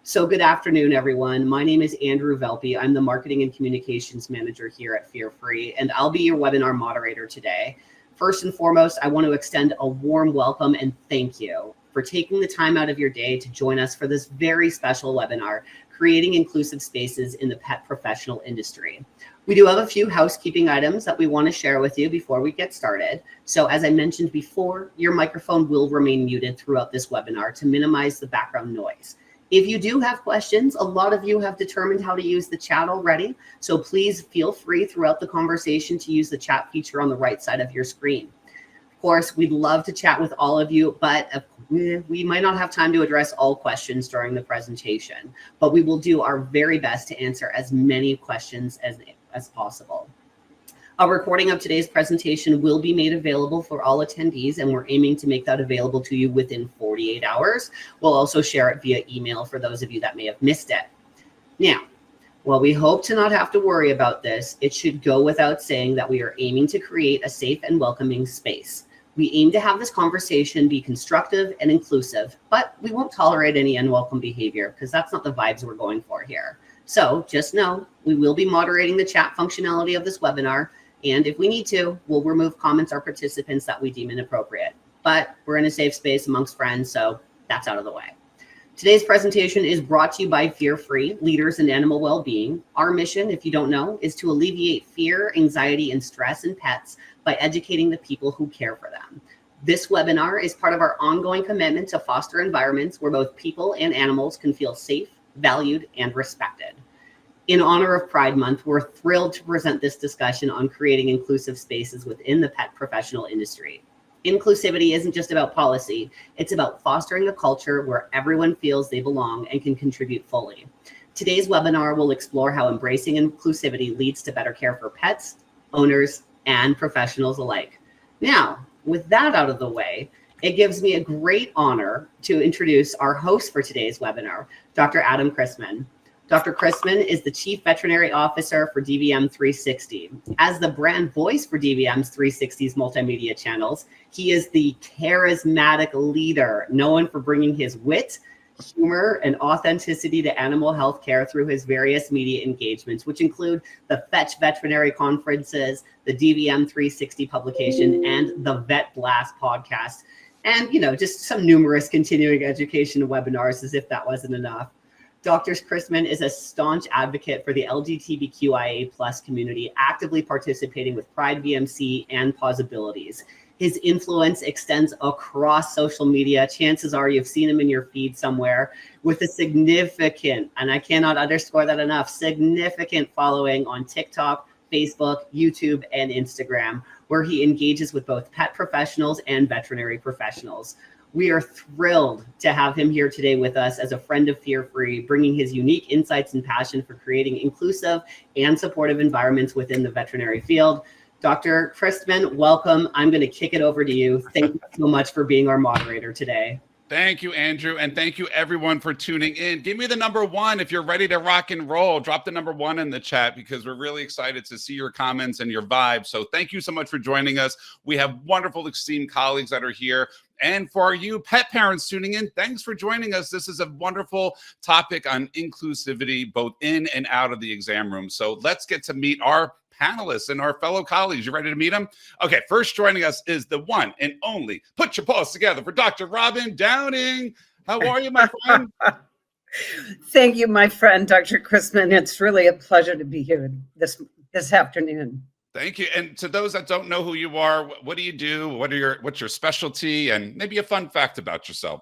So good afternoon, everyone. My name is Andrew Velpe. I'm the Marketing and Communications Manager here at Fear Free, and I'll be your webinar moderator today. First and foremost, I want to extend a warm welcome and thank you for taking the time out of your day to join us for this very special webinar, Creating Inclusive Spaces in the Pet Professional Industry. We do have a few housekeeping items that we want to share with you before we get started. So as I mentioned before, your microphone will remain muted throughout this webinar to minimize the background noise. If you do have questions, a lot of you have determined how to use the chat already. So please feel free throughout the conversation to use the chat feature on the right side of your screen. Of course, we'd love to chat with all of you, but we might not have time to address all questions during the presentation, but we will do our very best to answer as many questions as possible. A recording of today's presentation will be made available for all attendees, and we're aiming to make that available to you within 48 hours. We'll also share it via email for those of you that may have missed it. Now, while we hope to not have to worry about this, it should go without saying that we are aiming to create a safe and welcoming space. We aim to have this conversation be constructive and inclusive, but we won't tolerate any unwelcome behavior because that's not the vibes we're going for here. So just know we will be moderating the chat functionality of this webinar, and if we need to, we'll remove comments or participants that we deem inappropriate. But we're in a safe space amongst friends, so that's out of the way. Today's presentation is brought to you by Fear Free, Leaders in Animal Wellbeing. Our mission, if you don't know, is to alleviate fear, anxiety, and stress in pets by educating the people who care for them. This webinar is part of our ongoing commitment to foster environments where both people and animals can feel safe, valued, and respected. In honor of Pride Month, we're thrilled to present this discussion on creating inclusive spaces within the pet professional industry. Inclusivity isn't just about policy, it's about fostering a culture where everyone feels they belong and can contribute fully. Today's webinar will explore how embracing inclusivity leads to better care for pets, owners, and professionals alike. Now, with that out of the way, it gives me a great honor to introduce our host for today's webinar, Dr. Adam Chrisman. Dr. Chrisman is the Chief Veterinary Officer for DVM 360. As the brand voice for DVM's 360's multimedia channels, he is the charismatic leader known for bringing his wit, humor, and authenticity to animal health care through his various media engagements, which include the Fetch Veterinary Conferences, the DVM 360 publication, and the Vet Blast podcast. And, just some numerous continuing education webinars as if that wasn't enough. Dr. Chrisman is a staunch advocate for the LGBTQIA+ community, actively participating with Pride VMC and Possibilities. His influence extends across social media. Chances are you've seen him in your feed somewhere with a significant, and I cannot underscore that enough, significant following on TikTok, Facebook, YouTube, and Instagram, where he engages with both pet professionals and veterinary professionals. We are thrilled to have him here today with us as a friend of Fear Free, bringing his unique insights and passion for creating inclusive and supportive environments within the veterinary field. Dr. Chrisman, welcome. I'm going to kick it over to you. Thank you so much for being our moderator today. Thank you, Andrew, and thank you everyone for tuning in. Give me the number 1 if you're ready to rock and roll. Drop the number 1 in the chat because we're really excited to see your comments and your vibe. So thank you so much for joining us. We have wonderful, esteemed colleagues that are here. And for you pet parents tuning in, thanks for joining us. This is a wonderful topic on inclusivity, both in and out of the exam room. So let's get to meet our panelists and our fellow colleagues. You ready to meet them? Okay, first joining us is the one and only, put your paws together for Dr. Robin Downing. How are you, my friend? Thank you, my friend, Dr. Chrisman. It's really a pleasure to be here this afternoon. Thank you. And to those that don't know who you are, what do you do? What's your specialty? And maybe a fun fact about yourself.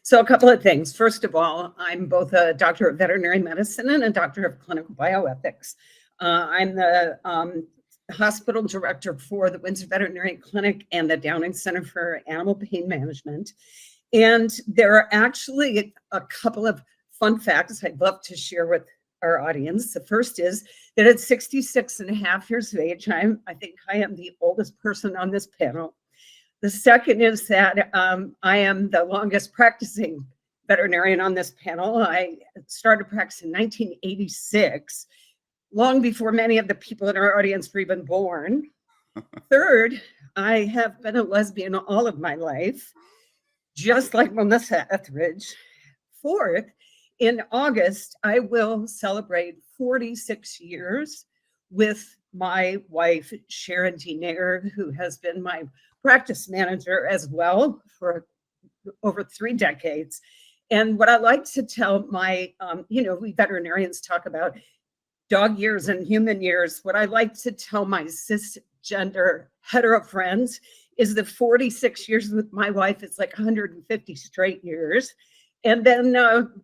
So a couple of things. First of all, I'm both a doctor of veterinary medicine and a doctor of clinical bioethics. I'm the hospital director for the Windsor Veterinary Clinic and the Downing Center for Animal Pain Management. And there are actually a couple of fun facts I'd love to share with our audience. The first is that at 66 and a half years of age, I think I am the oldest person on this panel. The second is that I am the longest practicing veterinarian on this panel. I started practice in 1986. Long before many of the people in our audience were even born. Third, I have been a lesbian all of my life, just like Melissa Etheridge. Fourth in August, I will celebrate 46 years with my wife, Sharon D. Nair, who has been my practice manager as well for over 3 decades. And what I like to tell my, we veterinarians talk about dog years and human years. What I like to tell my cisgender hetero friends is that 46 years with my wife is like 150 straight years. And then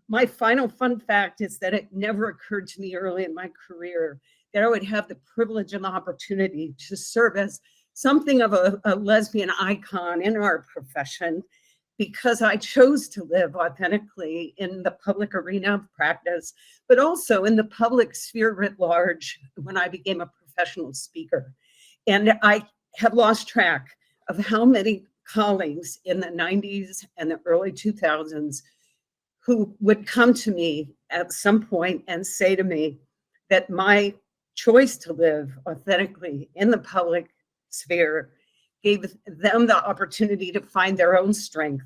my final fun fact is that it never occurred to me early in my career that I would have the privilege and the opportunity to serve as something of a lesbian icon in our profession, because I chose to live authentically in the public arena of practice, but also in the public sphere writ large when I became a professional speaker. And I have lost track of how many colleagues in the 90s and the early 2000s who would come to me at some point and say to me that my choice to live authentically in the public sphere gave them the opportunity to find their own strength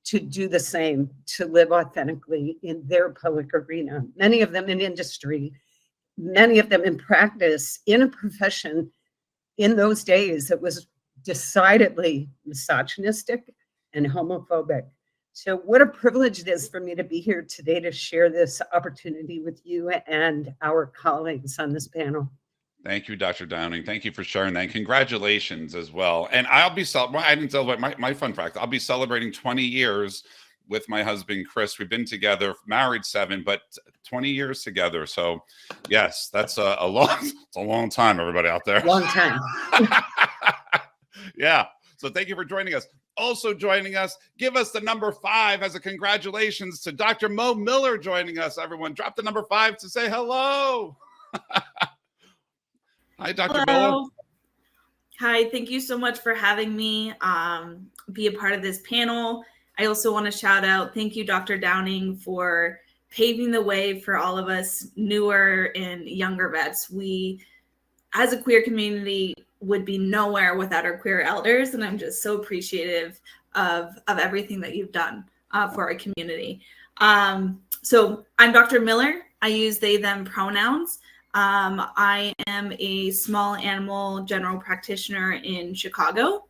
to do the same, to live authentically in their public arena. Many of them in industry, many of them in practice, in a profession in those days that was decidedly misogynistic and homophobic. So what a privilege it is for me to be here today to share this opportunity with you and our colleagues on this panel. Thank you, Dr. Downing. Thank you for sharing that. And congratulations as well. And I didn't celebrate my fun fact. I'll be celebrating 20 years with my husband, Chris. We've been together, married 7, but 20 years together. So yes, that's a long time, everybody out there. Long time. Yeah. So thank you for joining us. Also joining us, give us the number 5 as a congratulations to Dr. Mo Miller joining us. Everyone, drop the number 5 to say hello. Hi, Dr. Miller. Hi, thank you so much for having me be a part of this panel. I also want to shout out, thank you, Dr. Downing, for paving the way for all of us newer and younger vets. We, as a queer community, would be nowhere without our queer elders, and I'm just so appreciative of everything that you've done for our community. So I'm Dr. Miller. I use they, them pronouns. I am a small animal general practitioner in Chicago,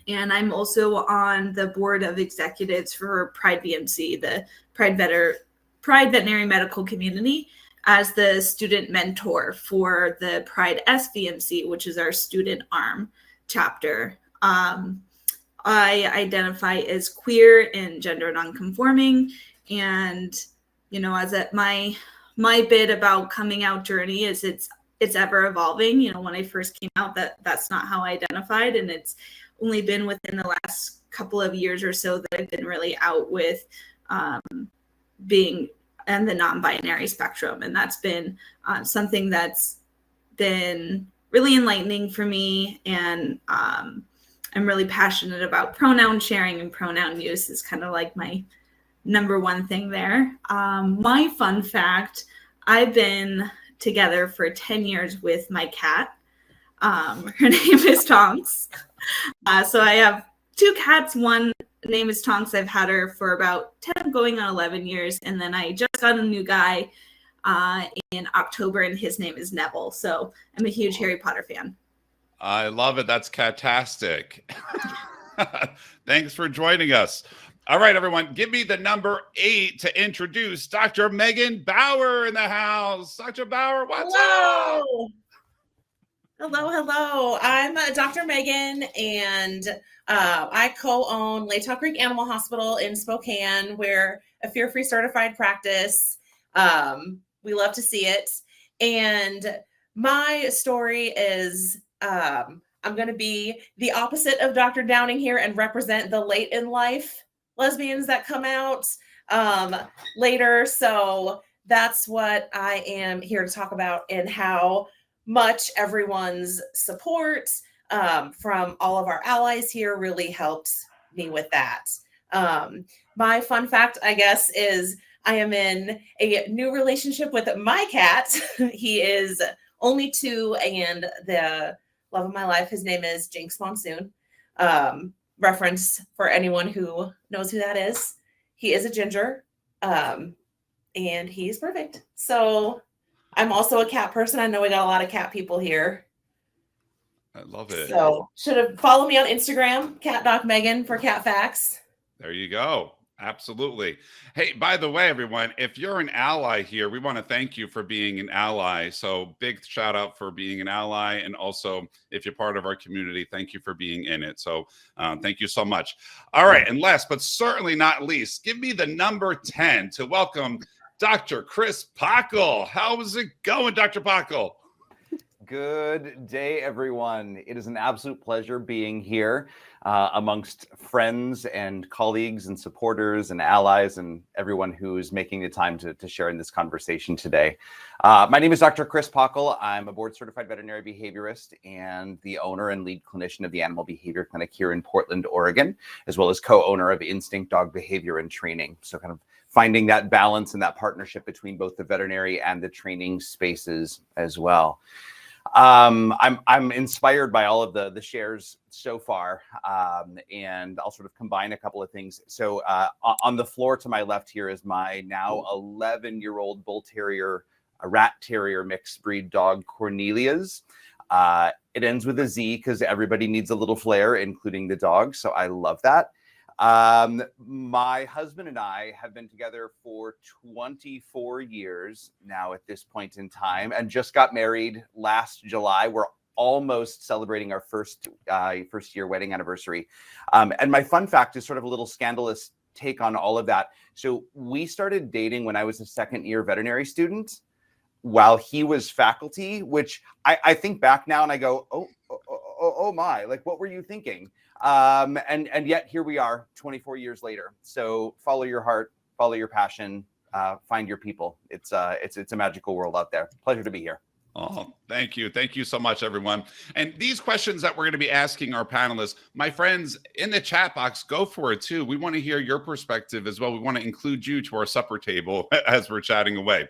and I'm also on the board of executives for Pride VMC, the Pride Veterinary Medical Community, as the student mentor for the Pride SVMC, which is our student arm chapter. I identify as queer and gender nonconforming, and as my bit about coming out journey is it's ever evolving. When I first came out, that's not how I identified, and it's only been within the last couple of years or so that I've been really out with being in the non-binary spectrum, and that's been something that's been really enlightening for me. And I'm really passionate about pronoun sharing, and pronoun use is kind of like my number one thing there. My fun fact, I've been together for 10 years with my cat. Her name is Tonks. So I have 2 cats. One name is Tonks. I've had her for about 10 going on 11 years. And then I just got a new guy in October, and his name is Neville. So I'm a huge Harry Potter fan. I love it. That's catastic. Thanks for joining us. All right, everyone, give me the number 8 to introduce Dr. Megan Bauer in the house. Dr. Bauer, what's up? Hello. I'm Dr. Megan, and I co-own Latah Creek Animal Hospital in Spokane. We're a fear-free certified practice. We love to see it. And my story is I'm going to be the opposite of Dr. Downing here and represent the late in life lesbians that come out later. So that's what I am here to talk about, and how much everyone's support from all of our allies here really helped me with that. My fun fact, I guess, is I am in a new relationship with my cat. He is only 2, and the love of my life, his name is Jinx Monsoon. Reference for anyone who knows who that is. He is a ginger. and he's perfect. So I'm also a cat person. I know we got a lot of cat people here. I love it. So should have followed me on Instagram, Cat Doc Megan for cat facts. There you go. Absolutely. Hey, by the way, everyone, if you're an ally here, we want to thank you for being an ally. So big shout out for being an ally. And also, if you're part of our community, thank you for being in it. So thank you so much. All right. And last, but certainly not least, give me the number 10 to welcome Dr. Chris Pacle. How's it going, Dr. Pacle? Good day, everyone. It is an absolute pleasure being here amongst friends and colleagues and supporters and allies and everyone who is making the time to share in this conversation today. My name is Dr. Chris Pacle. I'm a board-certified veterinary behaviorist and the owner and lead clinician of the Animal Behavior Clinic here in Portland, Oregon, as well as co-owner of Instinct Dog Behavior and Training. So kind of finding that balance and that partnership between both the veterinary and the training spaces as well. I'm inspired by all of the shares so far, and I'll sort of combine a couple of things. So on the floor to my left here is my now 11-year-old bull terrier, a rat terrier mixed breed dog, Cornelia's. It ends with a Z because everybody needs a little flair, including the dog. So I love that. My husband and I have been together for 24 years now at this point in time, and just got married last July. We're almost celebrating our first year wedding anniversary. And my fun fact is sort of a little scandalous take on all of that. So we started dating when I was a second-year veterinary student while he was faculty, which I think back now and I go, oh my, like, what were you thinking? And yet here we are 24 years later. So follow your heart, follow your passion, find your people. It's a magical world out there. Pleasure to be here. Oh, thank you. Thank you so much, everyone. And these questions that we're going to be asking our panelists, my friends in the chat box, go for it too. We want to hear your perspective as well. We want to include you to our supper table as we're chatting away.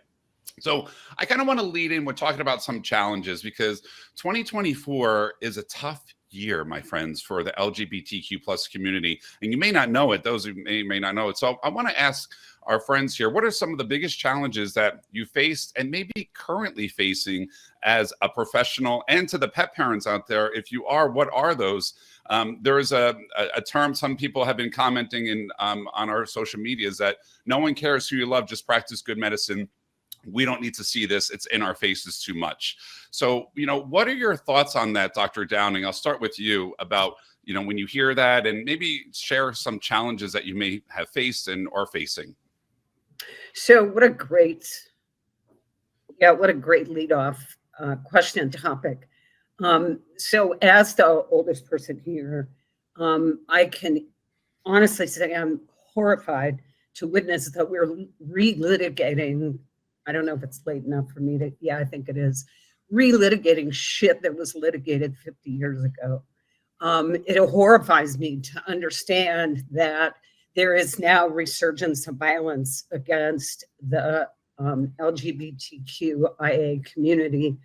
So I kind of want to lead in with talking about some challenges, because 2024 is a tough year, my friends, for the LGBTQ plus community. And you may not know it, those who may not know it. So I want to ask our friends here, what are some of the biggest challenges that you faced and maybe currently facing as a professional? And to the pet parents out there, if you are, what are those? There is a term some people have been commenting in on our social medias that no one cares who you love, just practice good medicine. We don't need to see this. It's in our faces too much. So, what are your thoughts on that, Dr. Downing? I'll start with you about, when you hear that, and maybe share some challenges that you may have faced and are facing. So what a great lead off question and topic. So as the oldest person here, I can honestly say I'm horrified to witness that we're relitigating. I don't know if it's late enough for me to, I think it is, relitigating shit that was litigated 50 years ago. It horrifies me to understand that there is now resurgence of violence against the LGBTQIA community,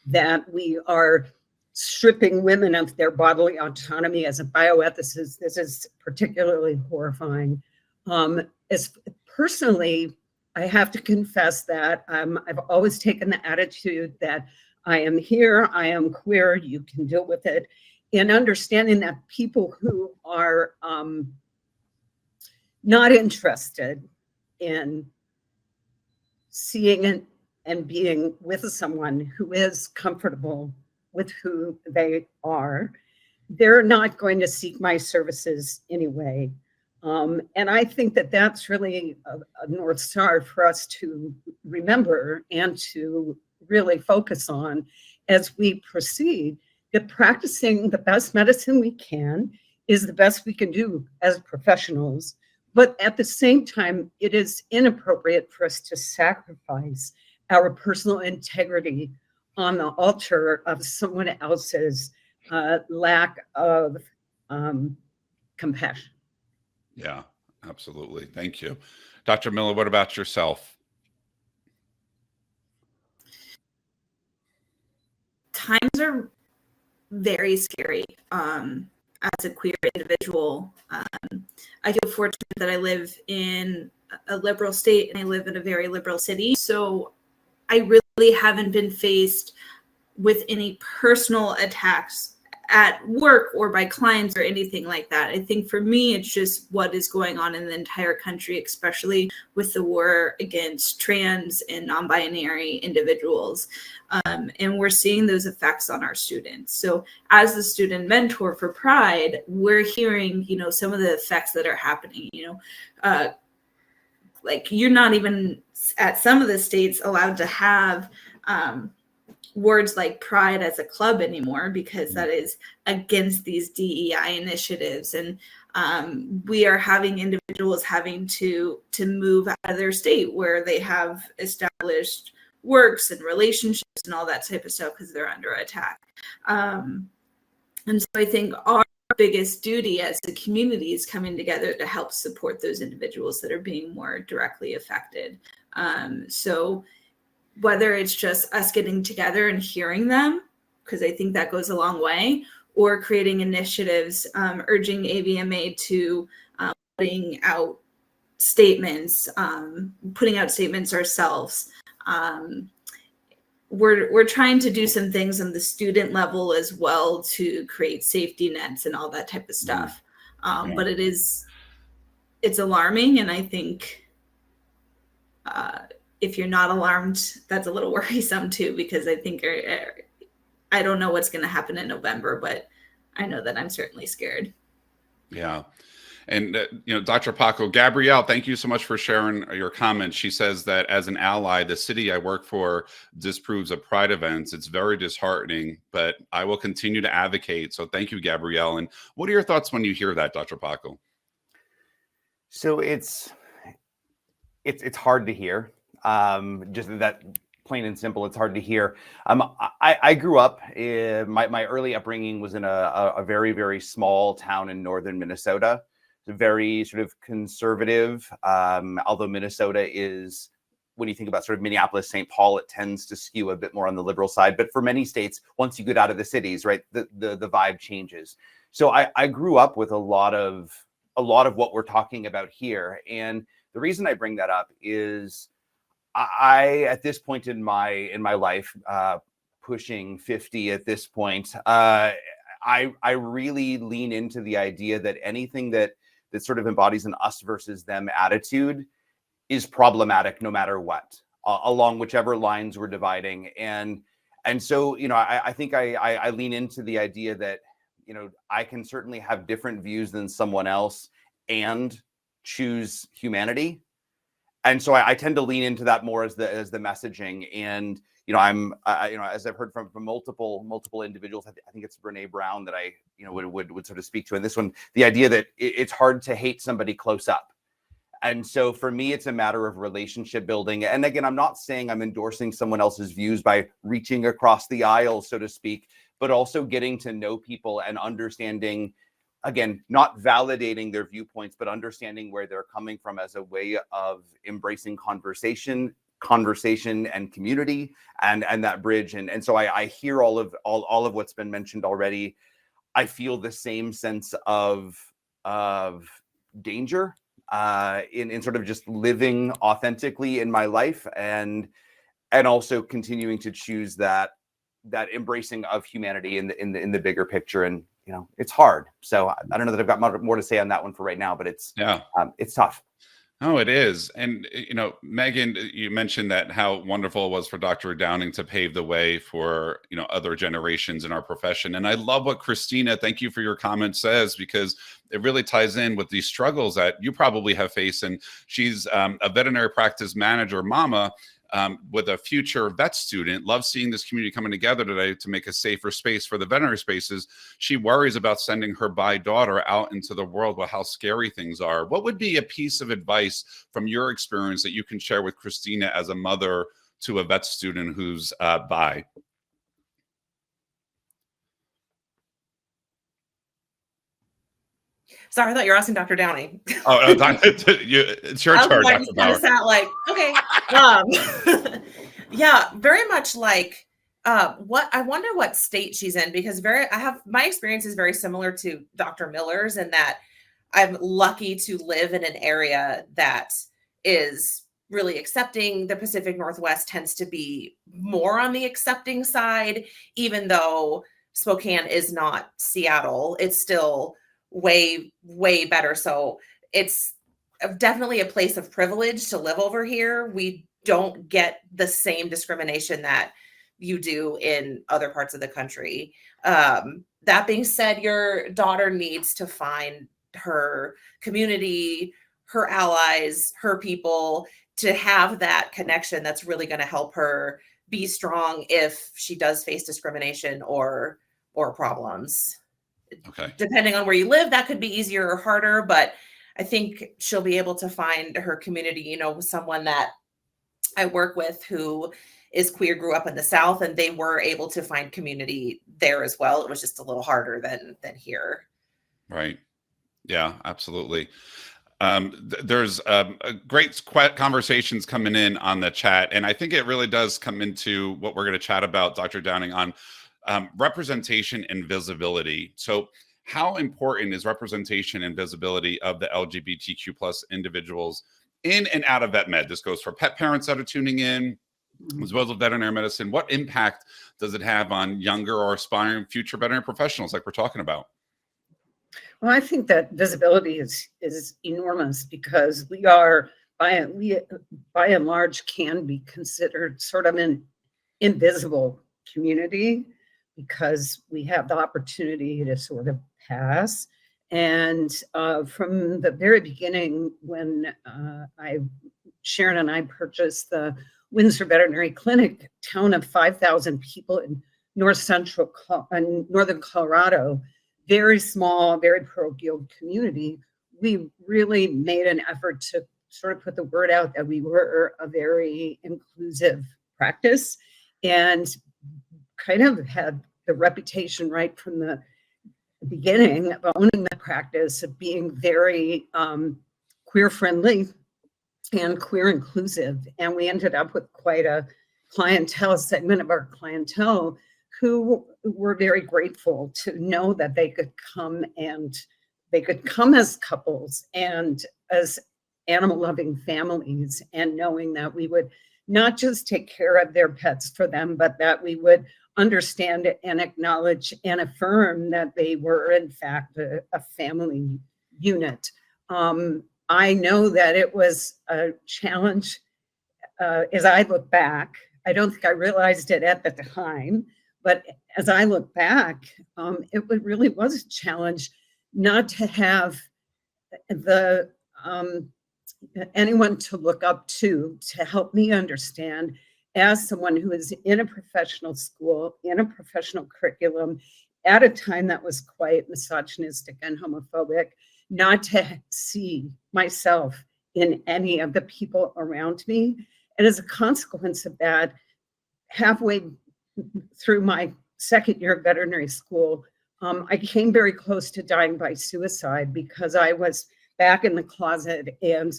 that we are stripping women of their bodily autonomy. As a bioethicist, this is particularly horrifying. As personally, I have to confess that I've always taken the attitude that I am here, I am queer, you can deal with it, and understanding that people who are not interested in seeing and being with someone who is comfortable with who they are, they're not going to seek my services anyway. And I think that that's really a North Star for us to remember and to really focus on as we proceed, that practicing the best medicine we can is the best we can do as professionals. But at the same time, it is inappropriate for us to sacrifice our personal integrity on the altar of someone else's lack of compassion. Yeah, absolutely. Thank you. Dr. Miller, what about yourself? Times are very scary. As a queer individual, I feel fortunate that I live in a liberal state and I live in a very liberal city. So I really haven't been faced with any personal attacks at work or by clients or anything like that. I think for me, it's just what is going on in the entire country, especially with the war against trans and non-binary individuals. And we're seeing those effects on our students. So as the student mentor for Pride, we're hearing, you know, some of the effects that are happening, you know, like you're not even at some of the states allowed to have words like pride as a club anymore, because that is against these DEI initiatives. And we are having individuals having to move out of their state where they have established works and relationships and all that type of stuff because they're under attack. And so I think our biggest duty as a community is coming together to help support those individuals that are being more directly affected. So whether it's just us getting together and hearing them, because I think that goes a long way, or creating initiatives, urging AVMA to putting out statements ourselves. We're trying to do some things on the student level as well to create safety nets and all that type of stuff. But it's alarming, and I think if you're not alarmed, that's a little worrisome too, because I think I don't know what's going to happen in November, but I know that I'm certainly scared. Yeah. And, you know, Dr. Paco, Gabrielle, thank you so much for sharing your comments. She says that as an ally, the city I work for disapproves of Pride events. It's very disheartening, but I will continue to advocate. So thank you, Gabrielle. And what are your thoughts when you hear that, Dr. Paco? So it's hard to hear. Just that plain and simple, it's hard to hear. I grew up, my early upbringing was in a very, very small town in northern Minnesota. It's very sort of conservative, although Minnesota is, when you think about sort of Minneapolis, St. Paul, it tends to skew a bit more on the liberal side. But for many states, once you get out of the cities, right, the vibe changes. So I grew up with a lot of what we're talking about here. And the reason I bring that up is I at this point in my life, pushing 50 at this point, I really lean into the idea that anything that sort of embodies an us versus them attitude is problematic no matter what, along whichever lines we're dividing. And so, you know, I think I lean into the idea that, you know, I can certainly have different views than someone else and choose humanity. And so I tend to lean into that more as the messaging. And, you know, you know, as I've heard from multiple individuals, I think it's Brene Brown that I, you know, would sort of speak to in this one, the idea that it's hard to hate somebody close up. And so for me, it's a matter of relationship building. And again, I'm not saying I'm endorsing someone else's views by reaching across the aisle, so to speak, but also getting to know people and understanding, again, not validating their viewpoints, but understanding where they're coming from as a way of embracing conversation and community and that bridge. And so I hear all of what's been mentioned already. I feel the same sense of danger in sort of just living authentically in my life and also continuing to choose that embracing of humanity in the bigger picture. And you know, it's hard. So I don't know that I've got more to say on that one for right now, but it's tough. Oh, it is. And, you know, Megan, you mentioned that how wonderful it was for Dr. Downing to pave the way for, you know, other generations in our profession. And I love what Christina, thank you for your comment, says, because it really ties in with these struggles that you probably have faced. And she's a veterinary practice manager, mama, with a future vet student, loves seeing this community coming together today to make a safer space for the veterinary spaces. She worries about sending her bi daughter out into the world with how scary things are. What would be a piece of advice from your experience that you can share with Christina as a mother to a vet student who's bi? Sorry, I thought you were asking Dr. Downing. Oh, it's your turn, Dr. Bauer. Sat like, okay. Yeah, very much like I wonder what state she's in, because my experience is very similar to Dr. Miller's in that I'm lucky to live in an area that is really accepting. The Pacific Northwest tends to be more on the accepting side, even though Spokane is not Seattle. It's still way, way better. So it's definitely a place of privilege to live over here. We don't get the same discrimination that you do in other parts of the country. That being said, your daughter needs to find her community, her allies, her people, to have that connection that's really going to help her be strong if she does face discrimination or problems. Okay. Depending on where you live, that could be easier or harder, but I think she'll be able to find her community. You know, someone that I work with who is queer, grew up in the South, and they were able to find community there as well. It was just a little harder than here. Right. Yeah, absolutely. There's great conversations coming in on the chat, and I think it really does come into what we're going to chat about, Dr. Downing, on representation and visibility. So how important is representation and visibility of the LGBTQ plus individuals in and out of vet med? This goes for pet parents that are tuning in, as well as veterinary medicine. What impact does it have on younger or aspiring future veterinary professionals like we're talking about? Well, I think that visibility is enormous, because we are, by and large, can be considered sort of an invisible community, because we have the opportunity to sort of pass. And from the very beginning, when Sharon and I purchased the Windsor Veterinary Clinic, town of 5,000 people in northern Colorado, very small, very parochial community, we really made an effort to sort of put the word out that we were a very inclusive practice, and kind of had the reputation right from the beginning of owning the practice of being very queer friendly and queer inclusive. And we ended up with quite a segment of our clientele who were very grateful to know that they could come as couples and as animal loving families, and knowing that we would not just take care of their pets for them, but that we would understand and acknowledge and affirm that they were in fact a family unit. I know that it was a challenge as I look back. I don't think I realized it at the time, but as I look back, it really was a challenge not to have anyone to look up to help me understand, as someone who is in a professional school, in a professional curriculum, at a time that was quite misogynistic and homophobic, not to see myself in any of the people around me. And as a consequence of that, halfway through my second year of veterinary school, I came very close to dying by suicide, because I was back in the closet and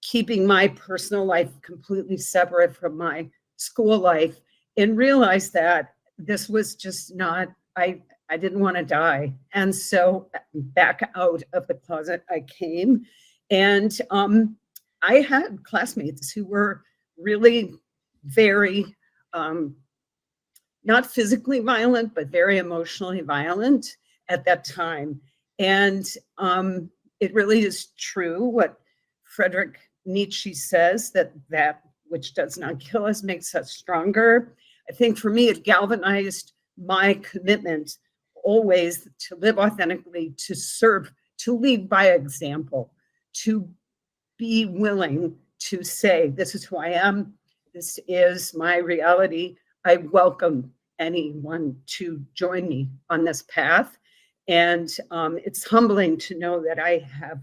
keeping my personal life completely separate from my school life, and realized that this was just not, I didn't want to die. And so back out of the closet I came, and I had classmates who were really very, not physically violent, but very emotionally violent at that time. And it really is true what Friedrich Nietzsche says, that which does not kill us makes us stronger. I think for me, it galvanized my commitment always to live authentically, to serve, to lead by example, to be willing to say, this is who I am, this is my reality. I welcome anyone to join me on this path. And it's humbling to know that I have,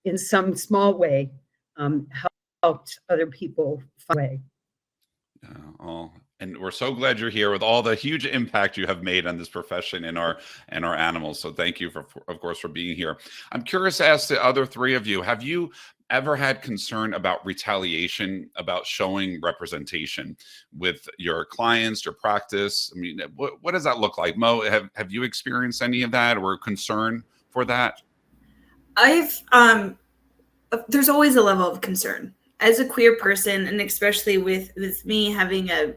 in some small way, helped other people find a way. And we're so glad you're here with all the huge impact you have made on this profession and our animals. So thank you, of course, for being here. I'm curious as to other three of you, have you ever had concern about retaliation, about showing representation with your clients, your practice? I mean, what does that look like? Mo, have you experienced any of that or concern for that? I've there's always a level of concern as a queer person, and especially with me having a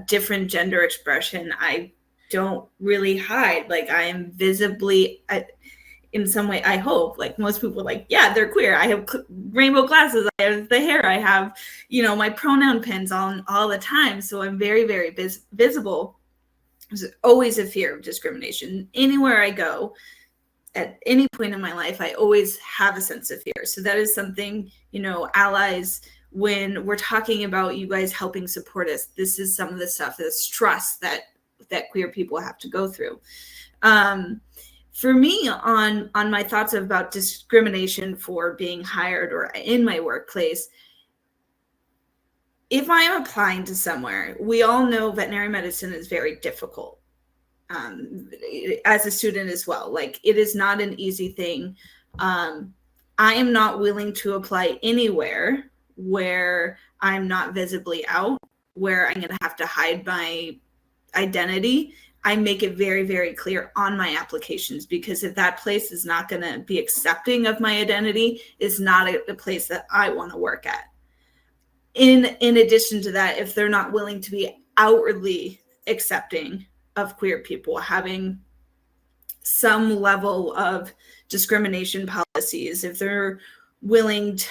different gender expression. I don't really hide. Like, I am visibly, in some way, I hope, like most people, like, yeah, they're queer. I have rainbow glasses. I have the hair. I have, my pronoun pins on all the time. So I'm very, very visible. There's always a fear of discrimination. Anywhere I go, at any point in my life, I always have a sense of fear. So that is something, allies, when we're talking about you guys helping support us, this is some of the stuff, this trust that queer people have to go through. For me, on my thoughts about discrimination for being hired or in my workplace, if I am applying to somewhere, we all know veterinary medicine is very difficult. As a student as well, like, it is not an easy thing. I am not willing to apply anywhere where I'm not visibly out, where I'm going to have to hide my identity. I make it very, very clear on my applications, because if that place is not going to be accepting of my identity, is not a place that I want to work at. In addition to that, if they're not willing to be outwardly accepting of queer people, having some level of discrimination policies, if they're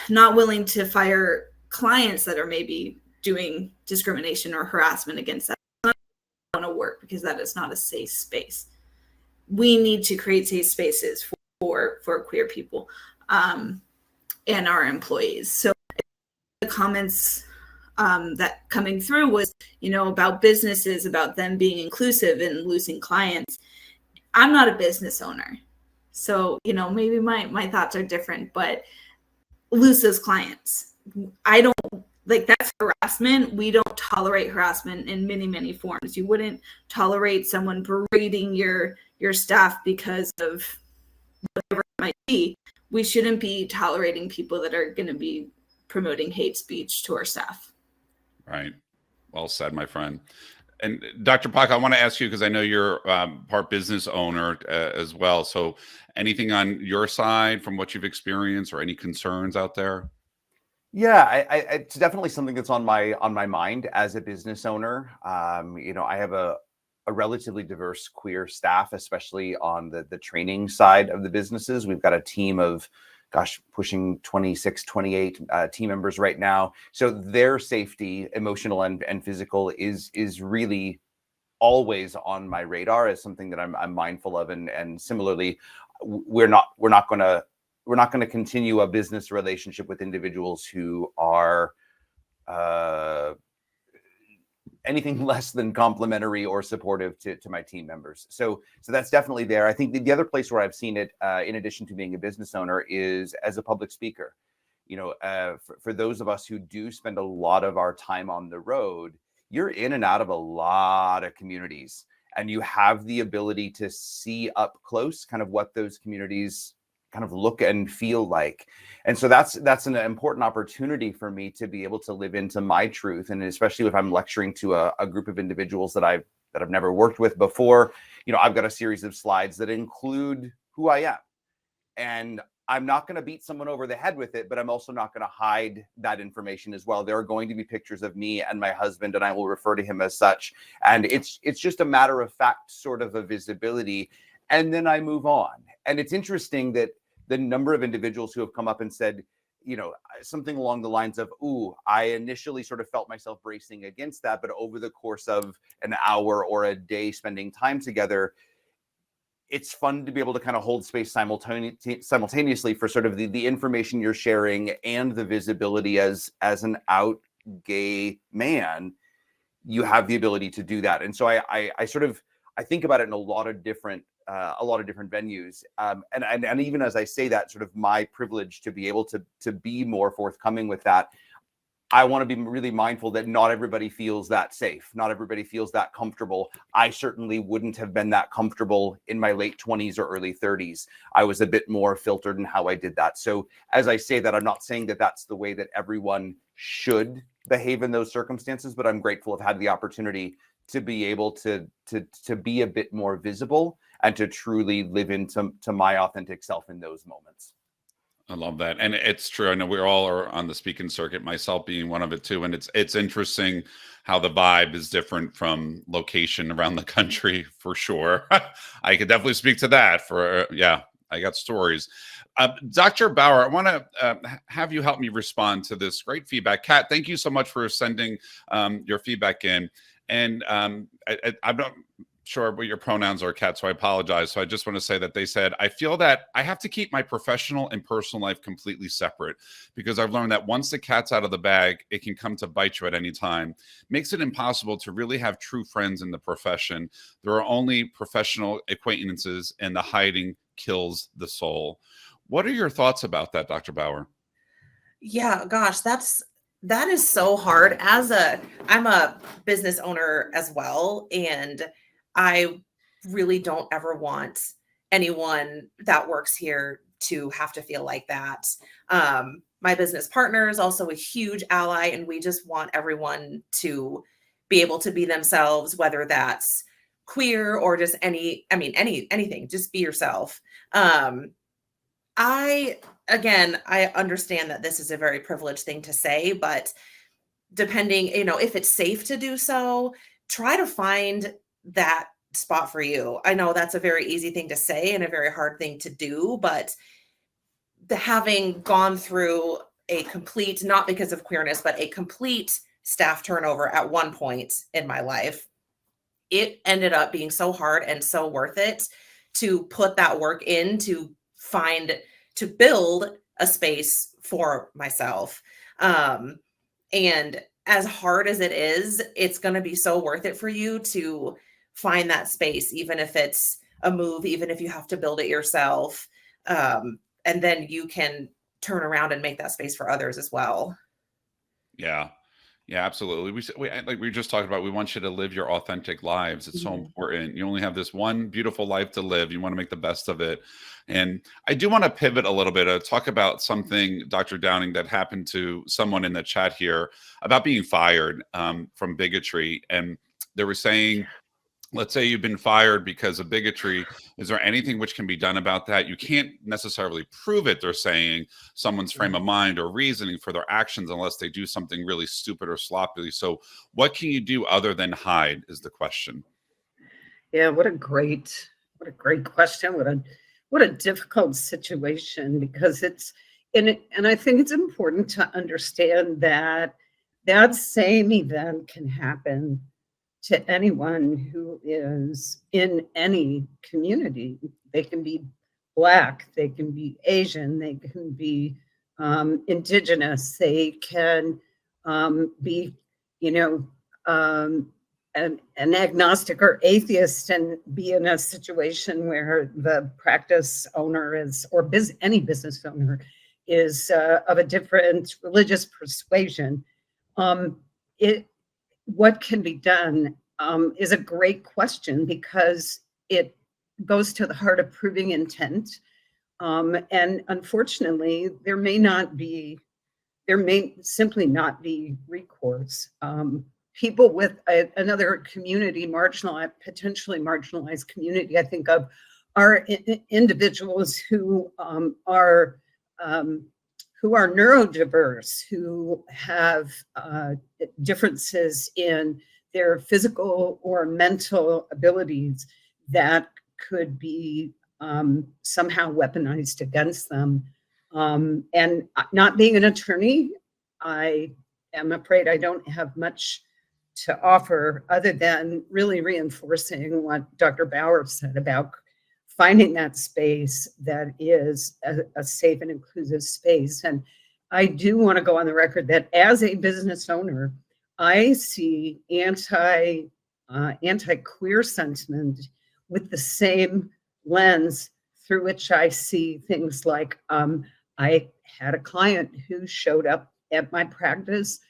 not willing to fire clients that are maybe doing discrimination or harassment against them, I don't want to work, because that is not a safe space. We need to create safe spaces for queer people and our employees. So the comments that coming through was, about businesses, about them being inclusive and losing clients. I'm not a business owner, so, maybe my thoughts are different, but lose those clients. I don't, like, that's harassment. We don't tolerate harassment in many, many forms. You wouldn't tolerate someone berating your staff because of whatever it might be. We shouldn't be tolerating people that are going to be promoting hate speech to our staff. Right. Well said, my friend. And Dr. Paco, I want to ask you, because I know you're part business owner as well. So anything on your side from what you've experienced, or any concerns out there? Yeah, it's definitely something that's on my mind as a business owner. I have a relatively diverse queer staff, especially on the training side of the businesses. We've got a team of, pushing 26, 28 team members right now. So their safety, emotional and physical, is really always on my radar as something that I'm mindful of. And similarly, we're not going to continue a business relationship with individuals who are anything less than complimentary or supportive to my team members. So that's definitely there. I think the other place where I've seen it, in addition to being a business owner, is as a public speaker. For those of us who do spend a lot of our time on the road, you're in and out of a lot of communities, and you have the ability to see up close kind of what those communities kind of look and feel like. And so that's an important opportunity for me to be able to live into my truth. And especially if I'm lecturing to a group of individuals that I've never worked with before, I've got a series of slides that include who I am. And I'm not going to beat someone over the head with it, but I'm also not going to hide that information as well. There are going to be pictures of me and my husband, and I will refer to him as such. And it's just a matter of fact, sort of a visibility. And then I move on. And it's interesting that the number of individuals who have come up and said, something along the lines of, I initially sort of felt myself bracing against that, but over the course of an hour or a day spending time together, it's fun to be able to kind of hold space simultaneously for sort of the information you're sharing and the visibility as an out gay man. You have the ability to do that. And so I think about it in a lot of different venues. And even as I say that, sort of my privilege to be able to be more forthcoming with that, I want to be really mindful that not everybody feels that safe. Not everybody feels that comfortable. I certainly wouldn't have been that comfortable in my late 20s or early 30s. I was a bit more filtered in how I did that. So as I say that, I'm not saying that that's the way that everyone should behave in those circumstances, but I'm grateful I've had the opportunity to be able to be a bit more visible and to truly live into my authentic self in those moments. I love that. And it's true. I know we all are on the speaking circuit, myself being one of it too. And it's interesting how the vibe is different from location around the country for sure. I could definitely speak to that for, yeah, I got stories. Dr. Bauer, I want to have you help me respond to this great feedback. Kat, thank you so much for sending your feedback in. And I'm not sure what your pronouns are, Kat, so I apologize. So I just want to say that they said, I feel that I have to keep my professional and personal life completely separate because I've learned that once the cat's out of the bag, it can come to bite you at any time. Makes it impossible to really have true friends in the profession. There are only professional acquaintances and the hiding kills the soul. What are your thoughts about that, Dr. Bauer? Yeah, gosh, that is so hard. I'm a business owner as well, and I really don't ever want anyone that works here to have to feel like that. My business partner is also a huge ally, and we just want everyone to be able to be themselves, whether that's queer or just anything, just be yourself. I understand that this is a very privileged thing to say, but depending, if it's safe to do so, try to find that spot for you. I know that's a very easy thing to say and a very hard thing to do, but having gone through a complete, not because of queerness, but a complete staff turnover at one point in my life, it ended up being so hard and so worth it to put that work in to build a space for myself. And as hard as it is, it's going to be so worth it for you to find that space, even if it's a move, even if you have to build it yourself. And then you can turn around and make that space for others as well. Yeah. Yeah, absolutely. Like we just talked about, we want you to live your authentic lives. It's so important. You only have this one beautiful life to live. You want to make the best of it. And I do want to pivot a little bit, talk about something, Dr. Downing, that happened to someone in the chat here about being fired from bigotry. And they were saying, let's say you've been fired because of bigotry. Is there anything which can be done about that? You can't necessarily prove it, they're saying, someone's frame of mind or reasoning for their actions unless they do something really stupid or sloppy. So what can you do other than hide is the question. Yeah, what a great question. What a difficult situation, because and I think it's important to understand that that same event can happen to anyone who is in any community. They can be Black, they can be Asian, they can be Indigenous, they can be, an agnostic or atheist and be in a situation where the practice owner is, or any business owner is of a different religious persuasion. What can be done is a great question, because it goes to the heart of proving intent. And unfortunately, there may simply not be recourse. People with another community, potentially marginalized community, I think of, are individuals who are neurodiverse, who have differences in their physical or mental abilities that could be somehow weaponized against them. And not being an attorney, I am afraid I don't have much to offer other than really reinforcing what Dr. Bauer said about finding that space that is a safe and inclusive space. And I do want to go on the record that as a business owner, I see anti-queer sentiment with the same lens through which I see things like, I had a client who showed up at my practice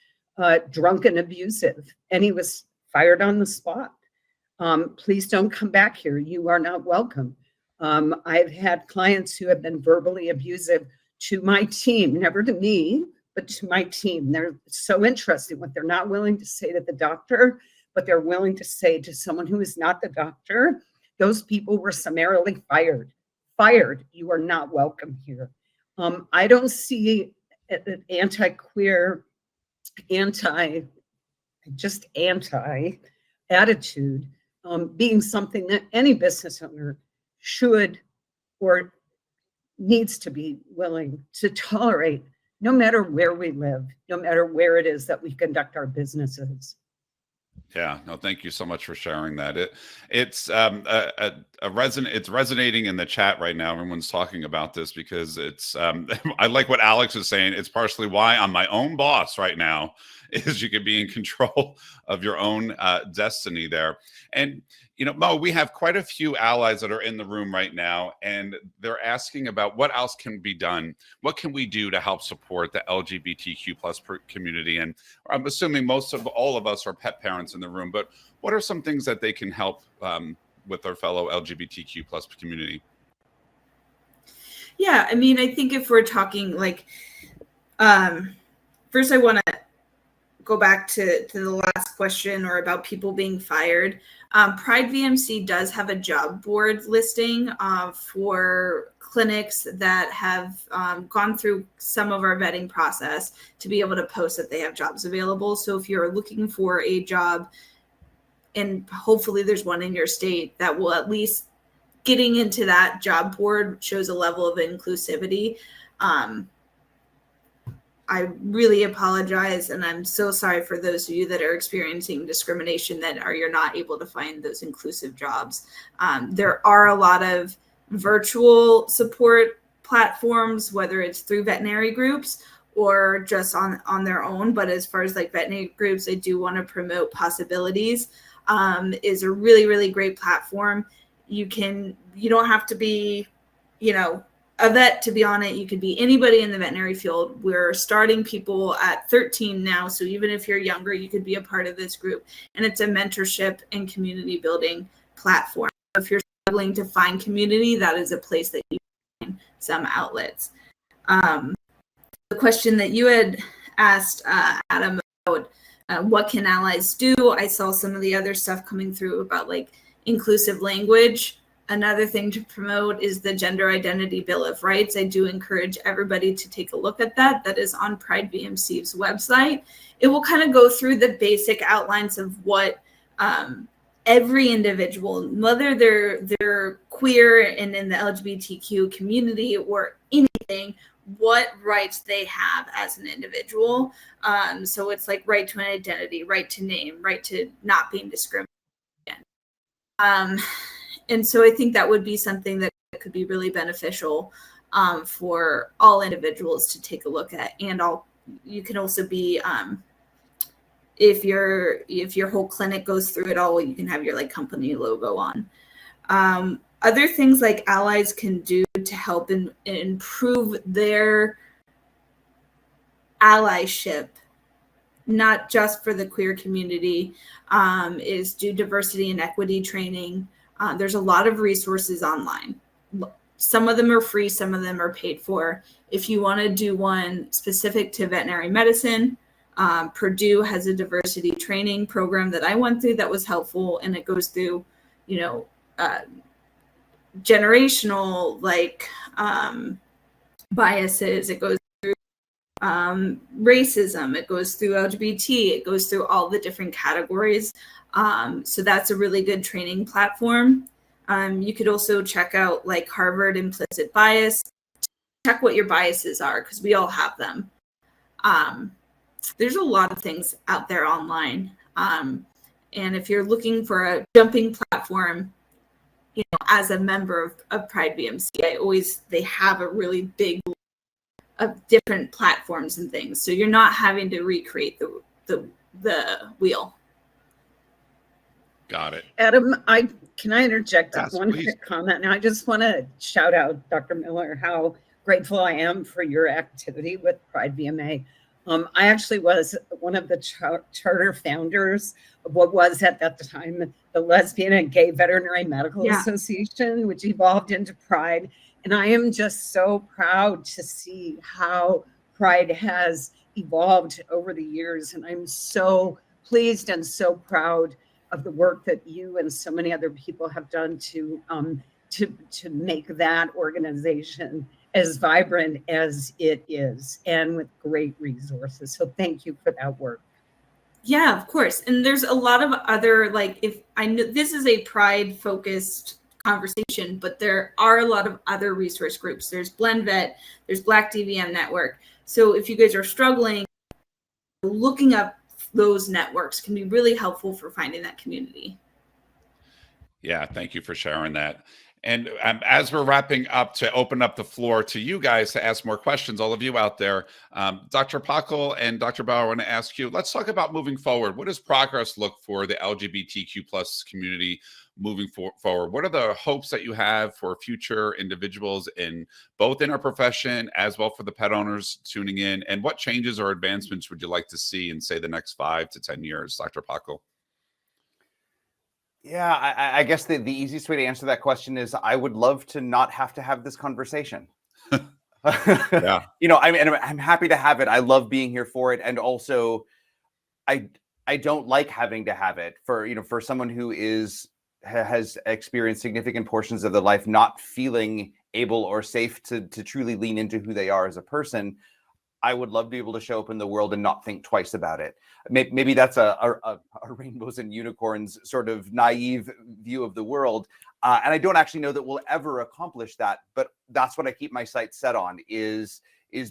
drunk and abusive, and he was fired on the spot. Please don't come back here. You are not welcome. I've had clients who have been verbally abusive to my team, never to me, but to my team. They're so interesting what they're not willing to say to the doctor, but they're willing to say to someone who is not the doctor. Those people were summarily fired. You are not welcome here. I don't see anti-queer, just anti attitude being something that any business owner should or needs to be willing to tolerate, no matter where we live, no matter where it is that we conduct our businesses. Yeah, no, thank you so much for sharing that. It's resonating in the chat right now. Everyone's talking about this because it's I like what Alex is saying. It's partially why I'm my own boss right now, is you can be in control of your own destiny there. And Mo, we have quite a few allies that are in the room right now, and they're asking about what else can be done. What can we do to help support the LGBTQ plus community? And I'm assuming all of us are pet parents in the room, but what are some things that they can help with our fellow LGBTQ plus community? Yeah, I mean, I think if we're talking like, first I want to go back to the last question or about people being fired. Pride VMC does have a job board listing for clinics that have gone through some of our vetting process to be able to post that they have jobs available. So if you're looking for a job, and hopefully there's one in your state, that will at least getting into that job board shows a level of inclusivity. I really apologize, and I'm so sorry for those of you that are experiencing discrimination you're not able to find those inclusive jobs. There are a lot of virtual support platforms, whether it's through veterinary groups or just on their own. But as far as like veterinary groups, I do want to promote Possibilities. Is a really, really great platform. You don't have to be, a vet to be on it. You could be anybody in the veterinary field. We're starting people at 13 now. So even if you're younger, you could be a part of this group. And it's a mentorship and community building platform. If you're struggling to find community, that is a place that you can find some outlets. The question that you had asked, Adam, about what can allies do? I saw some of the other stuff coming through about like inclusive language. Another thing to promote is the Gender Identity Bill of Rights. I do encourage everybody to take a look at that. That is on Pride VMC's website. It will kind of go through the basic outlines of what every individual, whether they're queer and in the LGBTQ community or anything, what rights they have as an individual. So it's like right to an identity, right to name, right to not being discriminated against. And so I think that would be something that could be really beneficial for all individuals to take a look at. And you can also be, if your whole clinic goes through it all, you can have your like company logo on. Other things like allies can do to help improve their allyship, not just for the queer community, is do diversity and equity training. There's a lot of resources online. Some of them are free, some of them are paid for. If you want to do one specific to veterinary medicine, Purdue has a diversity training program that I went through that was helpful, and it goes through, generational biases. It goes through racism. It goes through LGBT. It goes through all the different categories. So that's a really good training platform. You could also check out like Harvard Implicit Bias. Check what your biases are, because we all have them. There's a lot of things out there online. And if you're looking for a jumping platform, as a member of Pride VMC, they have a really big of different platforms and things. So you're not having to recreate the wheel. Got it. Adam, can I interject one please. quick comment? And I just want to shout out, Dr. Miller, how grateful I am for your activity with Pride VMA. I actually was one of the charter founders of what was at that time the Lesbian and Gay Veterinary Medical Association, which evolved into Pride. And I am just so proud to see how Pride has evolved over the years. And I'm so pleased and so proud of the work that you and so many other people have done to make that organization as vibrant as it is, and with great resources. So thank you for that work. Yeah, of course. And there's a lot of other, like, if I know this is a pride focused conversation, but there are a lot of other resource groups. There's BlendVet, there's Black DVM Network. So if you guys are struggling, looking up those networks can be really helpful for finding that community. Yeah, thank you for sharing that. And as we're wrapping up, to open up the floor to you guys to ask more questions, all of you out there, Dr. Pacle and Dr. Bauer, I want to ask you, let's talk about moving forward. What does progress look for the LGBTQ plus community moving forward? What are the hopes that you have for future individuals in both in our profession as well for the pet owners tuning in? And what changes or advancements would you like to see in, say, the next 5 to 10 years, Dr. Pacle? Yeah, I guess the easiest way to answer that question is I would love to not have to have this conversation. Yeah. You know, I'm happy to have it. I love being here for it. And also I don't like having to have it for someone who has experienced significant portions of their life not feeling able or safe to truly lean into who they are as a person. I would love to be able to show up in the world and not think twice about it. Maybe that's a rainbows and unicorns sort of naive view of the world. And I don't actually know that we'll ever accomplish that, but that's what I keep my sights set on is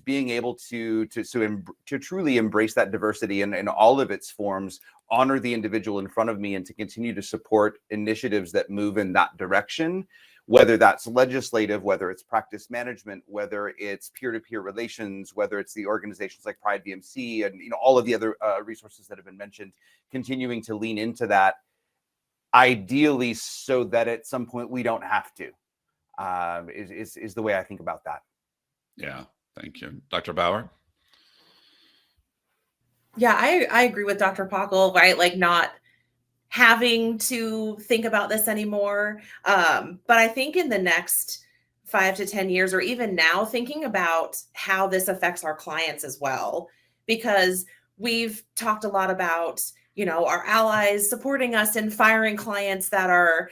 being able to truly embrace that diversity in all of its forms, honor the individual in front of me, and to continue to support initiatives that move in that direction. Whether that's legislative, whether it's practice management, whether it's peer-to-peer relations, whether it's the organizations like Pride VMC and all of the other resources that have been mentioned, continuing to lean into that, ideally so that at some point we don't have to, is the way I think about that. Yeah, thank you. Dr. Bauer? Yeah, I agree with Dr. Pacle, right? Like not having to think about this anymore. But I think in the next 5 to 10 years, or even now, thinking about how this affects our clients as well, because we've talked a lot about, our allies supporting us and firing clients that are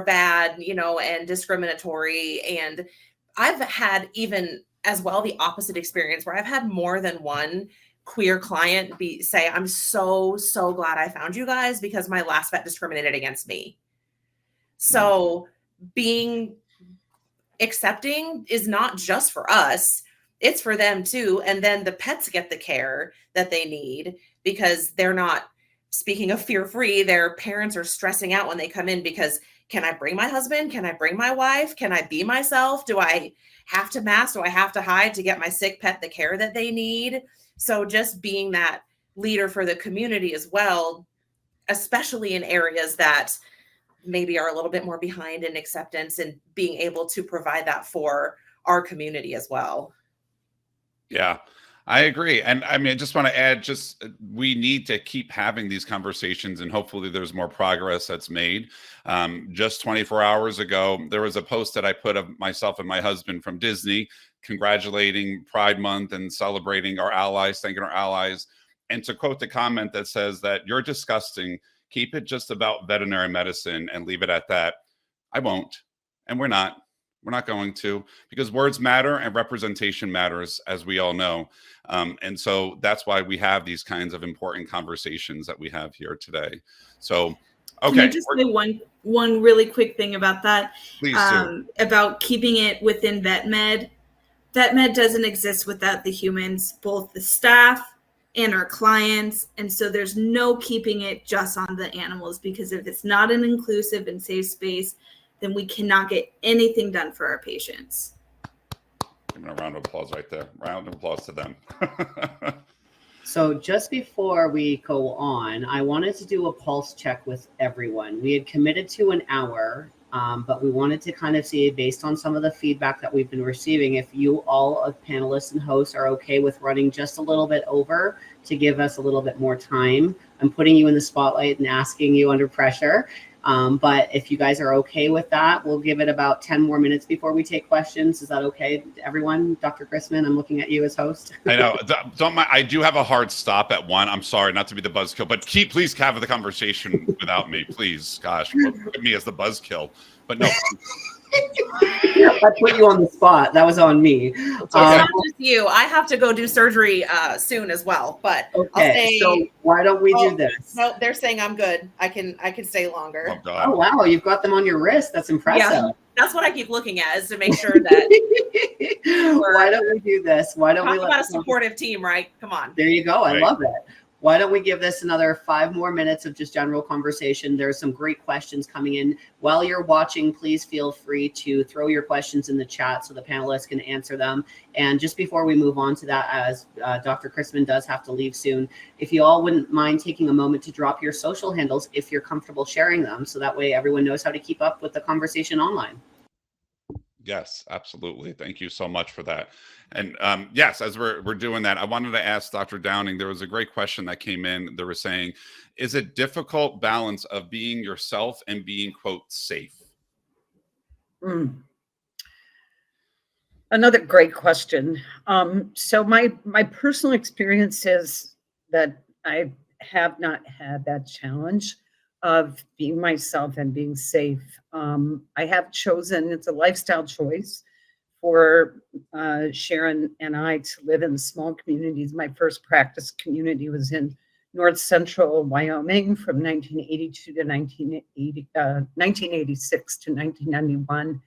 bad, and discriminatory. And I've had even as well the opposite experience where I've had more than one queer client say, I'm so glad I found you guys because my last vet discriminated against me. So being accepting is not just for us, it's for them too. And then the pets get the care that they need because they're not, speaking of fear-free, their parents are stressing out when they come in because can I bring my husband? Can I bring my wife? Can I be myself? Do I have to mask? Do I have to hide to get my sick pet the care that they need? So just being that leader for the community as well, especially in areas that maybe are a little bit more behind in acceptance, and being able to provide that for our community as well. Yeah, I agree. And I mean, I just want to add, we need to keep having these conversations, and hopefully there's more progress that's made. Just 24 hours ago, there was a post that I put of myself and my husband from Disney, congratulating Pride Month and celebrating our allies, thanking our allies. And to quote the comment that says that you're disgusting, keep it just about veterinary medicine and leave it at that. I won't. And we're not going to, because words matter and representation matters, as we all know. And so that's why we have these kinds of important conversations that we have here today. So, okay. Can I just say one really quick thing about that? Please do. About keeping it within vet med. Vet med doesn't exist without the humans, both the staff and our clients. And so there's no keeping it just on the animals, because if it's not an inclusive and safe space, then we cannot get anything done for our patients. Give them a round of applause right there. Round of applause to them. So just before we go on, I wanted to do a pulse check with everyone. We had committed to an hour, but we wanted to kind of see, based on some of the feedback that we've been receiving, if you all panelists and hosts are okay with running just a little bit over to give us a little bit more time. I'm putting you in the spotlight and asking you under pressure. But if you guys are okay with that, we'll give it about 10 more minutes before we take questions. Is that okay, everyone? Dr. Chrisman, I'm looking at you as host. I know. Don't mind. I do have a hard stop at 1. I'm sorry not to be the buzzkill, but please have the conversation without me, please. Gosh, look at me as the buzzkill. But no. I put you on the spot. That was on me. It's not just you. I have to go do surgery soon as well. But I'll Okay, stay. so why don't we do this? No, they're saying I'm good. I can stay longer. Oh, God. Oh, wow, you've got them on your wrist. That's impressive. Yeah, that's what I keep looking at, is to make sure that Why don't we do this? Why don't we talk about a supportive team, right? Come on. There you go. I Right. love it. Why don't we give this another 5 more minutes of just general conversation? There's some great questions coming in. While you're watching, please feel free to throw your questions in the chat so the panelists can answer them. And just before we move on to that, as Dr. Chrisman does have to leave soon, if you all wouldn't mind taking a moment to drop your social handles if you're comfortable sharing them, so that way everyone knows how to keep up with the conversation online. Yes, absolutely. Thank you so much for that. And yes, as we're doing that, I wanted to ask Dr. Downing, there was a great question that came in. They were saying, is it difficult balance of being yourself and being, quote, safe? Another great question. So my personal experience is that I have not had that challenge of being myself and being safe. I have chosen, it's a lifestyle choice for Sharon and I to live in small communities. My first practice community was in North Central Wyoming from 1982 to 1986 to 1991.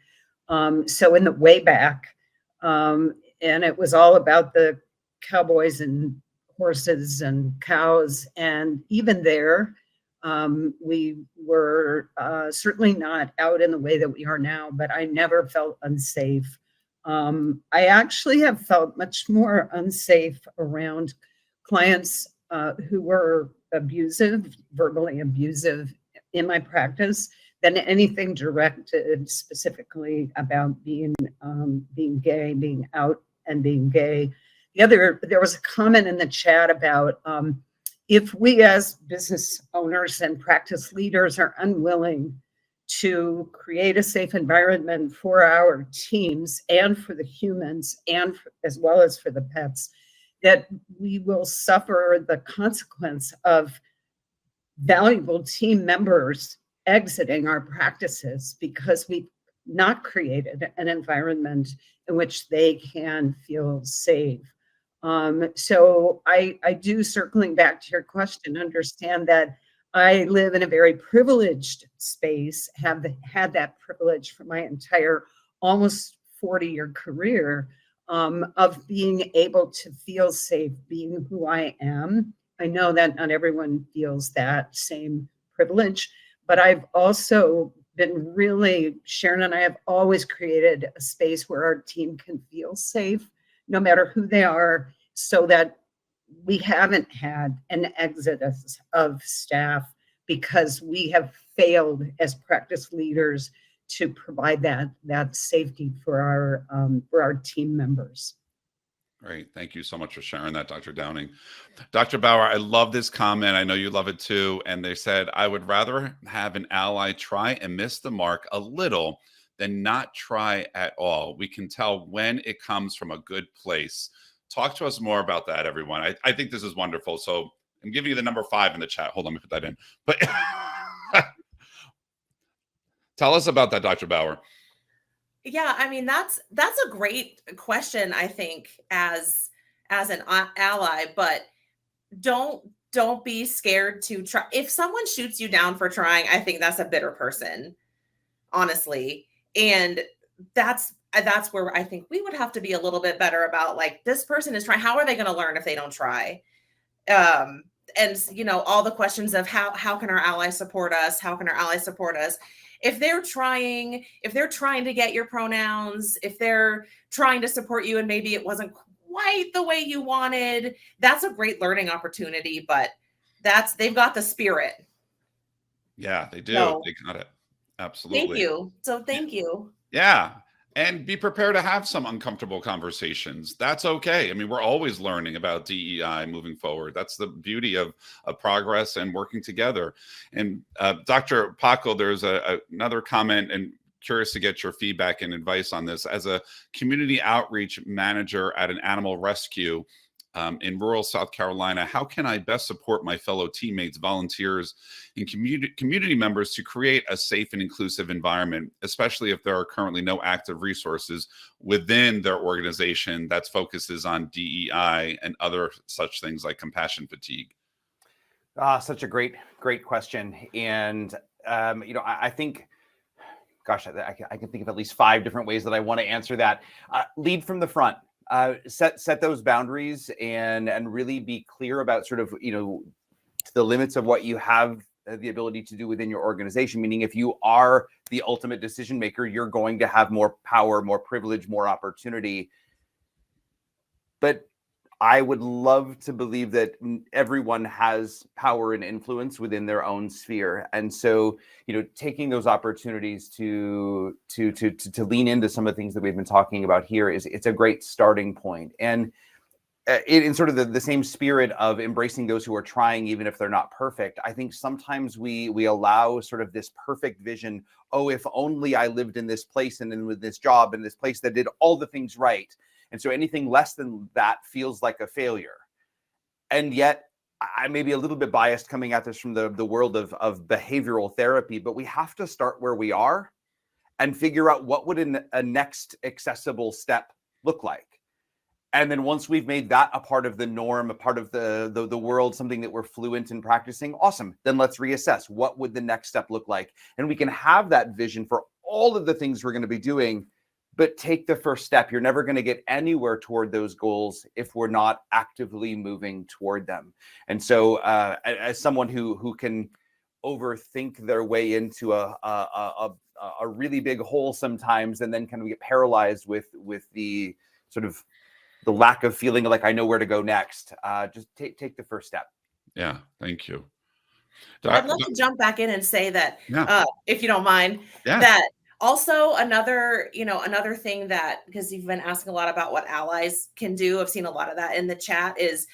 So in the way back, and it was all about the cowboys and horses and cows. And even there, we were certainly not out in the way that we are now, but I never felt unsafe. I actually have felt much more unsafe around clients who were abusive, verbally abusive in my practice than anything directed specifically about being gay, being out and being gay. There was a comment in the chat about if we as business owners and practice leaders are unwilling to create a safe environment for our teams and for the humans and as well as for the pets, that we will suffer the consequence of valuable team members exiting our practices because we've not created an environment in which they can feel safe. So I do, circling back to your question, understand that I live in a very privileged space, have had that privilege for my entire almost 40-year career of being able to feel safe, being who I am. I know that not everyone feels that same privilege, but I've also been really, Sharon and I have always created a space where our team can feel safe, no matter who they are, so that we haven't had an exodus of staff because we have failed as practice leaders to provide that safety for our team members. Great. Thank you so much for sharing that, Dr. Downing. Dr. Bauer, I love this comment. I know you love it too. And they said, I would rather have an ally try and miss the mark a little than not try at all. We can tell when it comes from a good place. Talk to us more about that, everyone. I think this is wonderful. So I'm giving you the number 5 in the chat. Hold on, let me put that in. But tell us about that, Dr. Bauer. Yeah, I mean, that's a great question, I think, as an ally, but don't be scared to try. If someone shoots you down for trying, I think that's a bitter person, honestly. And that's where I think we would have to be a little bit better about, like, this person is trying. How are they going to learn if they don't try? And all the questions of how can our allies support us? How can our allies support us? If they're trying to get your pronouns, if they're trying to support you and maybe it wasn't quite the way you wanted, that's a great learning opportunity, but they've got the spirit. Yeah, they do. So, they got it. Absolutely. Thank you. So thank you. Yeah. And be prepared to have some uncomfortable conversations. That's okay. I mean, we're always learning about DEI moving forward. That's the beauty of progress and working together. And Dr. Paco, there's another comment, and curious to get your feedback and advice on this. As a community outreach manager at an animal rescue, in rural South Carolina. How can I best support my fellow teammates, volunteers, and community members to create a safe and inclusive environment, especially if there are currently no active resources within their organization that focuses on DEI and other such things like compassion fatigue? Such a great question. And, I think, gosh, I can think of at least 5 different ways that I want to answer that. Lead from the front. Set those boundaries and really be clear about sort of, to the limits of what you have the ability to do within your organization. Meaning, if you are the ultimate decision maker, you're going to have more power, more privilege, more opportunity. But I would love to believe that everyone has power and influence within their own sphere. And so, taking those opportunities to lean into some of the things that we've been talking about here it's a great starting point. And in sort of the same spirit of embracing those who are trying, even if they're not perfect, I think sometimes we allow sort of this perfect vision. Oh, if only I lived in this place and in with this job and this place that did all the things right. And so anything less than that feels like a failure. And yet I may be a little bit biased coming at this from the world of behavioral therapy, but we have to start where we are and figure out what would a next accessible step look like. And then once we've made that a part of the norm, a part of the world, something that we're fluent in practicing, awesome. Then let's reassess what would the next step look like. And we can have that vision for all of the things we're going to be doing, but take the first step. You're never going to get anywhere toward those goals if we're not actively moving toward them. And so as someone who can overthink their way into a really big hole sometimes, and then kind of get paralyzed with the sort of the lack of feeling like I know where to go next, just take the first step. Yeah, thank you. I'd love to jump back in and say that, if you don't mind, yeah. that also another thing that, because you've been asking a lot about what allies can do, I've seen a lot of that in the chat, is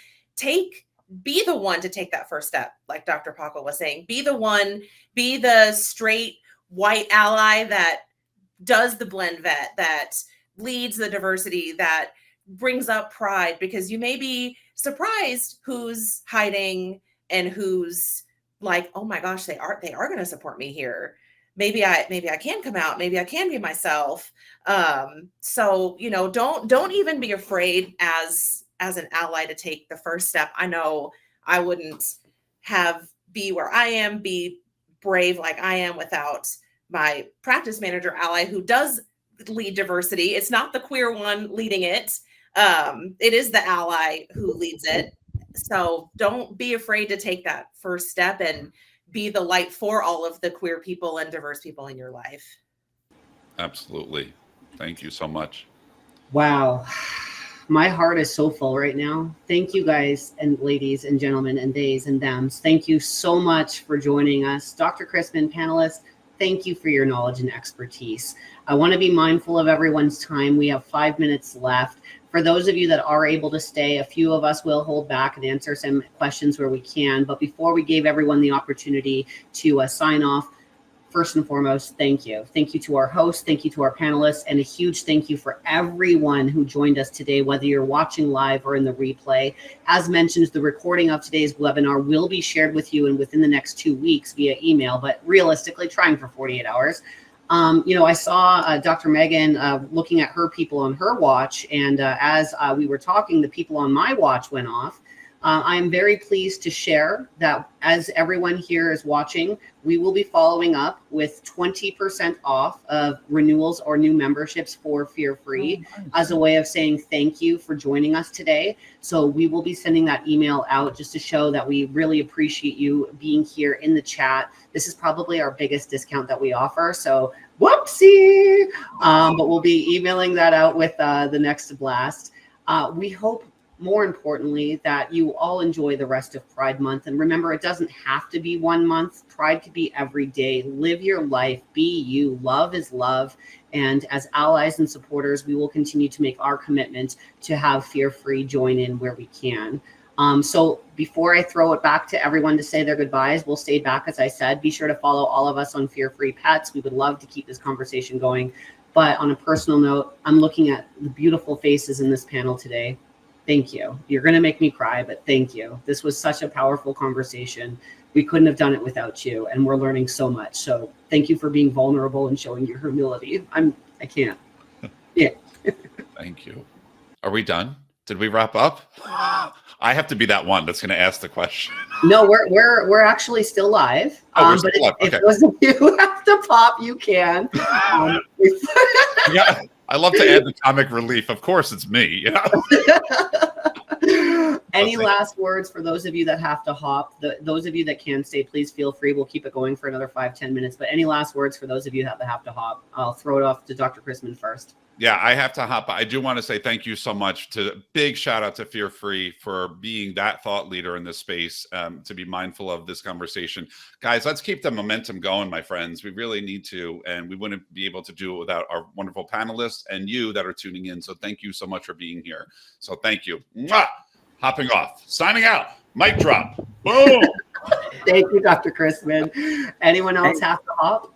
be the one to take that first step. Like Dr. Paco was saying, be the straight white ally that does the blend vet, that leads the diversity, that brings up pride, because you may be surprised who's hiding and who's like, oh my gosh, they are going to support me here. Maybe I can come out. Maybe I can be myself. So, don't even be afraid as an ally to take the first step. I know I wouldn't be where I am, be brave like I am without my practice manager ally who does lead diversity. It's not the queer one leading it. It is the ally who leads it. So don't be afraid to take that first step and be the light for all of the queer people and diverse people in your life. Absolutely. Thank you so much. Wow. My heart is so full right now. Thank you guys and ladies and gentlemen and theys and thems. Thank you so much for joining us. Dr. Chrisman, panelists, thank you for your knowledge and expertise. I want to be mindful of everyone's time. We have 5 minutes left. For those of you that are able to stay, a few of us will hold back and answer some questions where we can. But before we gave everyone the opportunity to sign off, first and foremost, thank you. Thank you to our hosts. Thank you to our panelists. And a huge thank you for everyone who joined us today, whether you're watching live or in the replay. As mentioned, the recording of today's webinar will be shared with you and within the next 2 weeks via email, but realistically trying for 48 hours. I saw Dr. Megan looking at her people on her watch, and as we were talking, the people on my watch went off. I'm very pleased to share that as everyone here is watching, we will be following up with 20% off of renewals or new memberships for Fear Free as a way of saying thank you for joining us today. So we will be sending that email out just to show that we really appreciate you being here in the chat. This is probably our biggest discount that we offer. So whoopsie, but we'll be emailing that out with the next blast. We hope, more importantly, that you all enjoy the rest of Pride Month. And remember, it doesn't have to be 1 month. Pride could be every day. Live your life. Be you. Love is love. And as allies and supporters, we will continue to make our commitment to have Fear Free join in where we can. So before I throw it back to everyone to say their goodbyes, we'll stay back, as I said. Be sure to follow all of us on Fear Free Pets. We would love to keep this conversation going. But on a personal note, I'm looking at the beautiful faces in this panel today. Thank you. You're going to make me cry, but thank you. This was such a powerful conversation. We couldn't have done it without you, and we're learning so much. So thank you for being vulnerable and showing your humility. I can't. Yeah. Thank you. Are we done? Did we wrap up? I have to be that one that's going to ask the question. No, we're actually still live. Oh, we're but still live. if Okay. those of you who have to pop, you can. Yeah, I love to add the comic relief. Of course, it's me. Yeah. Any last words for those of you that have to hop? Those of you that can stay, please feel free. We'll keep it going for another 5-10 minutes. But any last words for those of you that have to hop? I'll throw it off to Dr. Chrisman first. Yeah, I have to hop. I do want to say thank you so much. Big shout out to Fear Free for being that thought leader in this space, to be mindful of this conversation. Guys, let's keep the momentum going, my friends. We really need to, and we wouldn't be able to do it without our wonderful panelists and you that are tuning in. So thank you so much for being here. So thank you. Mwah! Hopping off. Signing out. Mic drop. Boom. Thank you, Dr. Chrisman. Anyone else have to hop?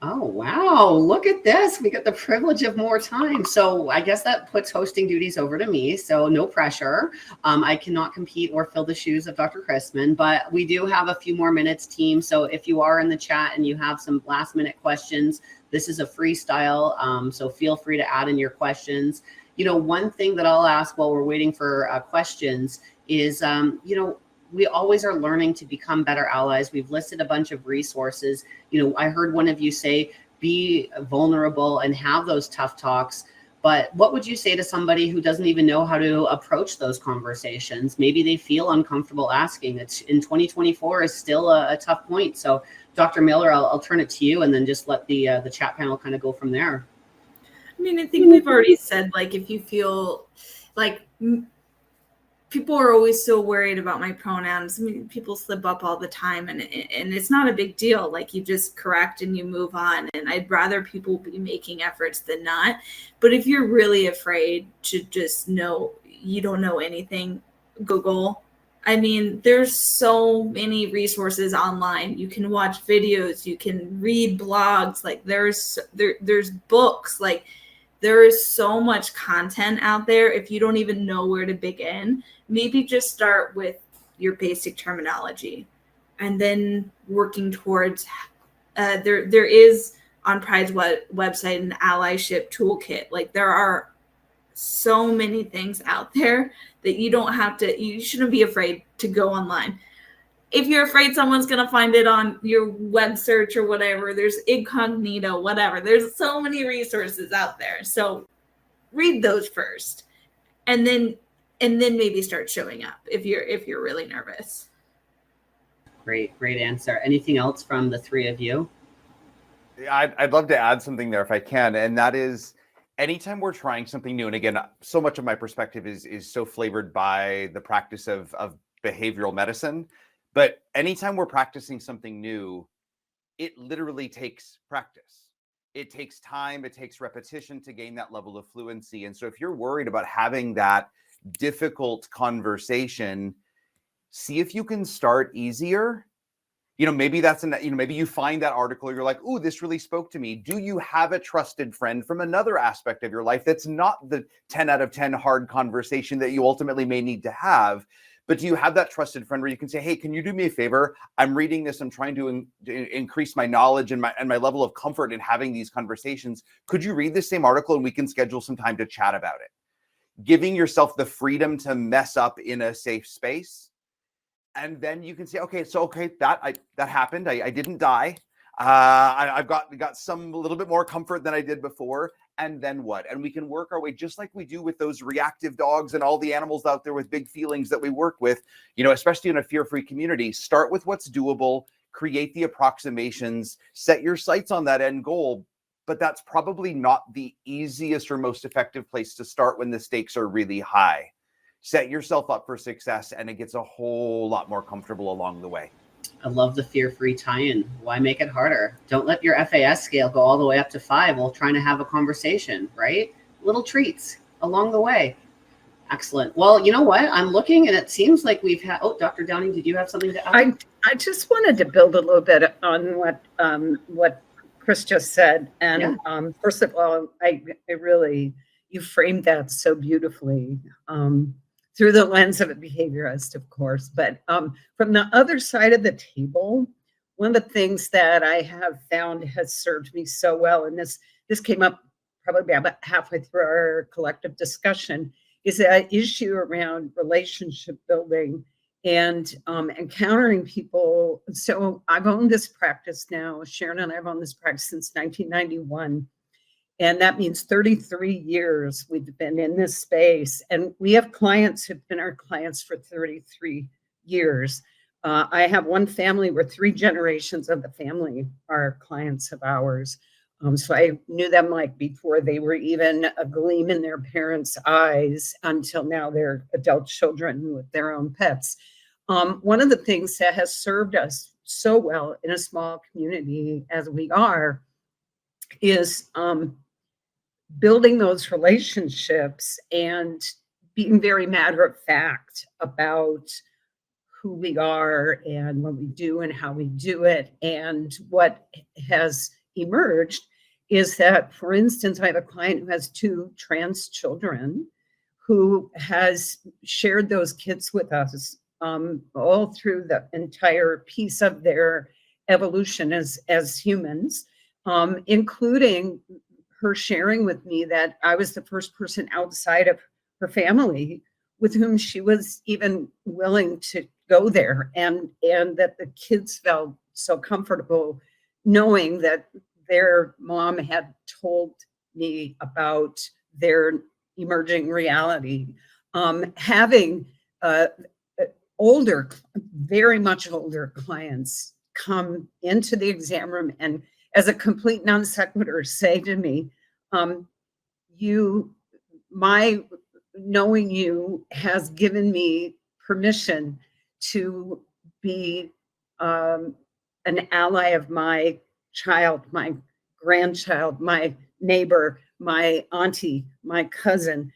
Oh, wow. Look at this. We get the privilege of more time. So I guess that puts hosting duties over to me. So no pressure. I cannot compete or fill the shoes of Dr. Chrisman, but we do have a few more minutes, team. So if you are in the chat and you have some last minute questions, this is a freestyle. So feel free to add in your questions. You know, one thing that I'll ask while we're waiting for questions is, you know, we always are learning to become better allies. We've listed a bunch of resources. You know, I heard one of you say, be vulnerable and have those tough talks. But what would you say to somebody who doesn't even know how to approach those conversations? Maybe they feel uncomfortable asking. It's in 2024 is still a tough point. So Dr. Miller, I'll turn it to you and then just let the chat panel kind of go from there. I mean, I think we've already said, like, if you feel like people are always so worried about my pronouns. I mean, people slip up all the time, and it's not a big deal. Like, you just correct and you move on. And I'd rather people be making efforts than not. But if you're really afraid to just know you don't know anything, Google. I mean, there's so many resources online. You can watch videos, you can read blogs. Like, there's books. Like, there is so much content out there. If you don't even know where to begin, maybe just start with your basic terminology and then working towards there is on Pride's website an allyship toolkit. Like, there are so many things out there that you shouldn't be afraid to go online. If you're afraid someone's going to find it on your web search or whatever, there's incognito, whatever. There's so many resources out there. So read those first and then maybe start showing up if you're really nervous. Great answer. Anything else from the three of you? I'd love to add something there if I can. And that is, anytime we're trying something new, and again, so much of my perspective is so flavored by the practice of behavioral medicine. But anytime we're practicing something new, it literally takes practice. It takes time, it takes repetition to gain that level of fluency. And so if you're worried about having that difficult conversation, see if you can start easier. You know, maybe maybe you find that article, you're like, ooh, this really spoke to me. Do you have a trusted friend from another aspect of your life that's not the 10 out of 10 hard conversation that you ultimately may need to have? But do you have that trusted friend where you can say, hey, can you do me a favor? I'm reading this. I'm trying to increase my knowledge and my level of comfort in having these conversations. Could you read the same article and we can schedule some time to chat about it? Giving yourself the freedom to mess up in a safe space. And then you can say, okay, that happened. I didn't die. I've got a little bit more comfort than I did before. And then what? And we can work our way just like we do with those reactive dogs and all the animals out there with big feelings that we work with, you know, especially in a fear-free community. Start with what's doable, create the approximations, set your sights on that end goal. But that's probably not the easiest or most effective place to start when the stakes are really high. Set yourself up for success, and it gets a whole lot more comfortable along the way. I love the fear-free tie-in. Why make it harder? Don't let your FAS scale go all the way up to 5 while trying to have a conversation, right? Little treats along the way. Excellent. Well, you know what? I'm looking and it seems like we've had, Dr. Downing, did you have something to add? I just wanted to build a little bit on what Chris just said. And first of all, I really, you framed that so beautifully through the lens of a behaviorist, of course. But from the other side of the table, one of the things that I have found has served me so well, and this came up probably about halfway through our collective discussion, is that issue around relationship building and encountering people. So I've owned this practice now. Sharon and I have owned this practice since 1991. And that means 33 years we've been in this space. And we have clients who've been our clients for 33 years. I have one family where 3 generations of the family are clients of ours. So I knew them like before they were even a gleam in their parents' eyes until now they're adult children with their own pets. One of the things that has served us so well in a small community as we are is building those relationships and being very matter of fact about who we are and what we do and how we do it. And what has emerged is that, for instance, I have a client who has 2 trans children who has shared those kids with us all through the entire piece of their evolution as humans, including her sharing with me that I was the first person outside of her family with whom she was even willing to go there, and that the kids felt so comfortable knowing that their mom had told me about their emerging reality. Having older, very much older clients come into the exam room and, as a complete non sequitur, say to me, my knowing you has given me permission to be an ally of my child, my grandchild, my neighbor, my auntie, my cousin.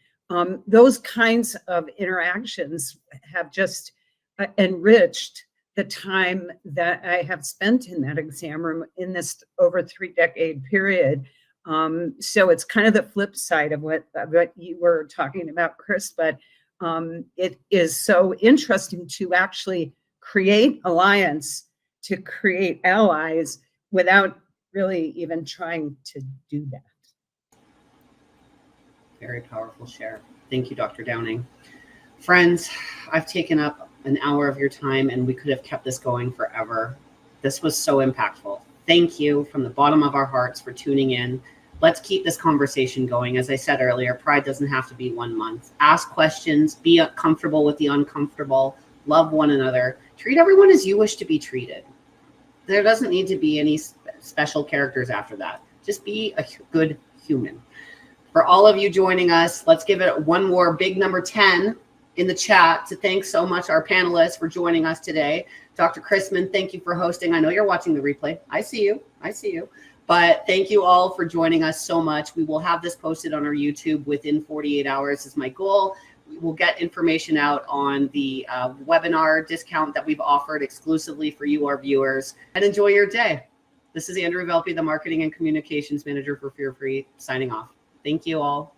Those kinds of interactions have just enriched the time that I have spent in that exam room in this over 3-decade period. So it's kind of the flip side of what you were talking about, Chris, but it is so interesting to actually create alliance, to create allies without really even trying to do that. Very powerful share. Thank you, Dr. Downing. Friends, I've taken up an hour of your time and we could have kept this going forever. This was so impactful. Thank you from the bottom of our hearts for tuning in. Let's keep this conversation going. As I said earlier, Pride doesn't have to be 1 month. Ask questions, be comfortable with the uncomfortable, love one another, treat everyone as you wish to be treated. There doesn't need to be any special characters after that. Just be a good human. For all of you joining us, let's give it one more big number 10 in the chat to thank so much our panelists for joining us today. Dr. Chrisman, thank you for hosting. I know you're watching the replay. I see you. But thank you all for joining us so much. We will have this posted on our YouTube within 48 hours is my goal. We will get information out on the webinar discount that we've offered exclusively for you, our viewers, and enjoy your day. This is Andrew Velpe, the Marketing and Communications Manager for Fear Free, signing off. Thank you all.